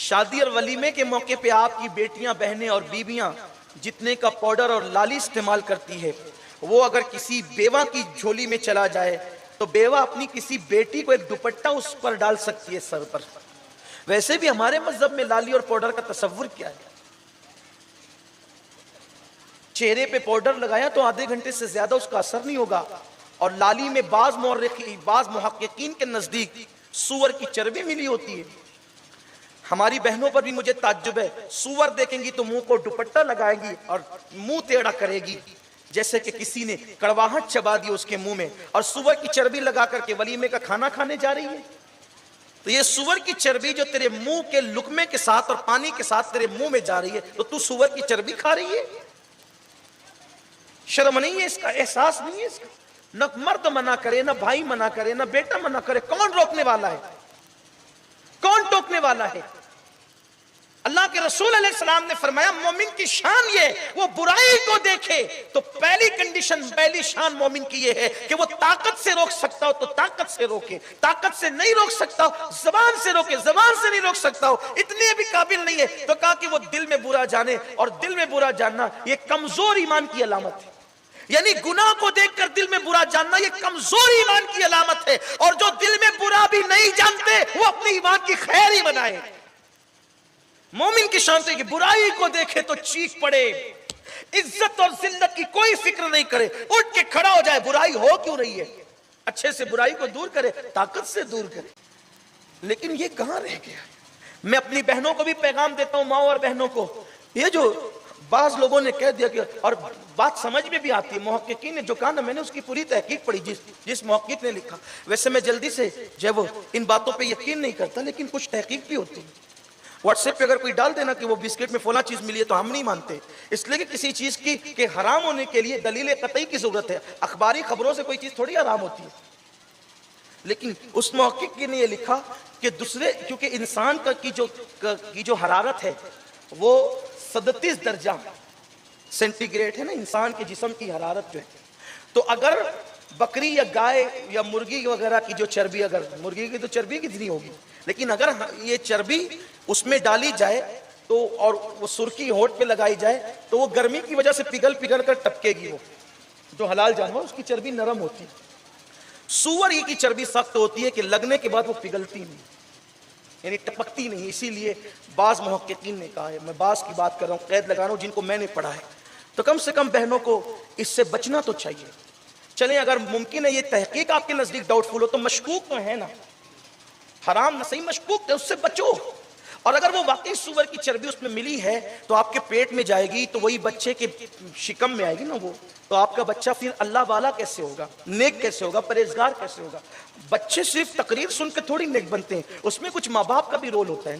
شادی اور ولیمے کے موقع پہ آپ کی بیٹیاں، بہنیں اور بیویاں جتنے کا پاؤڈر اور لالی استعمال کرتی ہے، وہ اگر کسی بیوہ کی جھولی میں چلا جائے تو بیوہ اپنی کسی بیٹی کو ایک دوپٹہ اس پر ڈال سکتی ہے سر پر۔ ویسے بھی ہمارے مذہب میں لالی اور پاؤڈر کا تصور کیا ہے؟ چہرے پہ پاؤڈر لگایا تو آدھے گھنٹے سے زیادہ اس کا اثر نہیں ہوگا، اور لالی میں بعض محققین کے نزدیک سور کی چربی ملی ہوتی ہے۔ ہماری بہنوں پر بھی مجھے تعجب ہے، سور دیکھیں گی تو منہ کو دوپٹہ لگائیں گی اور منہ ٹیڑھا کرے گی جیسے کہ کسی نے کڑواہٹ چبا دی اس کے منہ میں، اور سور کی چربی لگا کر کے ولیمے کا کھانا کھانے جا رہی ہے۔ تو یہ سور کی چربی جو تیرے منہ کے لقمے کے ساتھ اور پانی کے ساتھ تیرے منہ میں جا رہی ہے، تو تو سور کی چربی کھا رہی ہے؟ شرم نہیں ہے اس کا؟ احساس نہیں ہے اس کا؟ نہ مرد منع کرے، نہ بھائی منع کرے، نہ بیٹا منع کرے، کون روکنے والا ہے؟ کون ٹوکنے والا ہے؟ اللہ کے رسول علیہ السلام نے فرمایا مومن کی شان یہ وہ برائی کو دیکھے تو پہلی کنڈیشن، پہلی شان مومن کی یہ ہے کہ وہ طاقت سے روک سکتا ہو تو طاقت سے روکے، طاقت سے نہیں روک سکتا ہو زبان سے روکے، زبان سے نہیں روک سکتا ہو، اتنے بھی قابل نہیں ہے تو کہا کہ وہ دل میں برا جانے، اور دل میں برا جاننا یہ کمزور ایمان کی علامت ہے۔ یعنی گناہ کو دیکھ کر دل میں برا جاننا یہ کمزور ایمان کی علامت ہے، اور جو دل میں برا بھی نہیں جانتے وہ اپنی ایمان کی خیر ہی بنائے۔ مومن کی شان ہے کہ برائی کو دیکھے تو چیخ پڑے، عزت اور ذلت کی کوئی فکر نہیں کرے، اٹھ کے کھڑا ہو جائے، برائی ہو کیوں رہی ہے، اچھے سے برائی کو دور کرے، طاقت سے دور کرے۔ لیکن یہ کہاں رہ گیا؟ میں اپنی بہنوں کو بھی پیغام دیتا ہوں، ماں اور بہنوں کو، یہ جو بعض لوگوں نے کہہ دیا کہ، اور بات سمجھ میں بھی آتی ہے، محققین نے جو کہا نا، میں نے اس کی پوری تحقیق پڑھی جس محقق نے لکھا، ویسے میں جلدی سے جو وہ ان باتوں پہ یقین نہیں کرتا، لیکن کچھ تحقیق بھی ہوتی ہے۔ واٹس ایپ پہ اگر کوئی ڈال دینا کہ وہ بسکٹ میں فلاں چیز ملی ہے تو ہم نہیں مانتے، اس لیے کہ کسی چیز کی کہ حرام ہونے کے لیے دلیل قطعی کی ضرورت ہے، اخباری خبروں سے کوئی چیز تھوڑی حرام ہوتی ہے۔ لیکن اس محقق نے یہ لکھا کہ دوسرے، کیونکہ انسان کی جو حرارت ہے وہ 37 درجہ سینٹی گریڈ ہے نا، انسان کے جسم کی حرارت جو ہے، تو اگر بکری یا گائے یا مرغی وغیرہ کی جو چربی، اگر مرغی کی تو چربی کتنی ہوگی، لیکن اگر یہ چربی اس میں ڈالی جائے تو، اور وہ سرخی ہونٹ پہ لگائی جائے تو وہ گرمی کی وجہ سے پگھل پگھل کر ٹپکے گی، وہ جو حلال جانور اس کی چربی نرم ہوتی ہے۔ سور کی چربی سخت ہوتی ہے کہ لگنے کے بعد وہ پگھلتی نہیں، یعنی ٹپکتی نہیں، اسی لیے بعض محققین نے کہا ہے، میں بعض کی بات کر رہا ہوں، قید لگا رہا ہوں جن کو میں نے پڑھا ہے، تو کم سے کم بہنوں کو اس سے بچنا تو چاہیے۔ چلیں اگر ممکن ہے یہ تحقیق آپ کے نزدیک ڈاؤٹ فل ہو تو مشکوک تو ہے نا، حرام نہ صحیح مشکوک ہے، اس سے بچو۔ اور اگر وہ واقعی سور کی چربی اس میں ملی ہے تو آپ کے پیٹ میں جائے گی تو وہی بچے کے شکم میں آئے گی نا، وہ تو آپ کا بچہ پھر اللہ والا کیسے ہوگا، نیک کیسے ہوگا، پرہیزگار کیسے ہوگا؟ بچے صرف تقریر سن کے تھوڑی نیک بنتے ہیں، اس میں کچھ ماں باپ کا بھی رول ہوتا ہے۔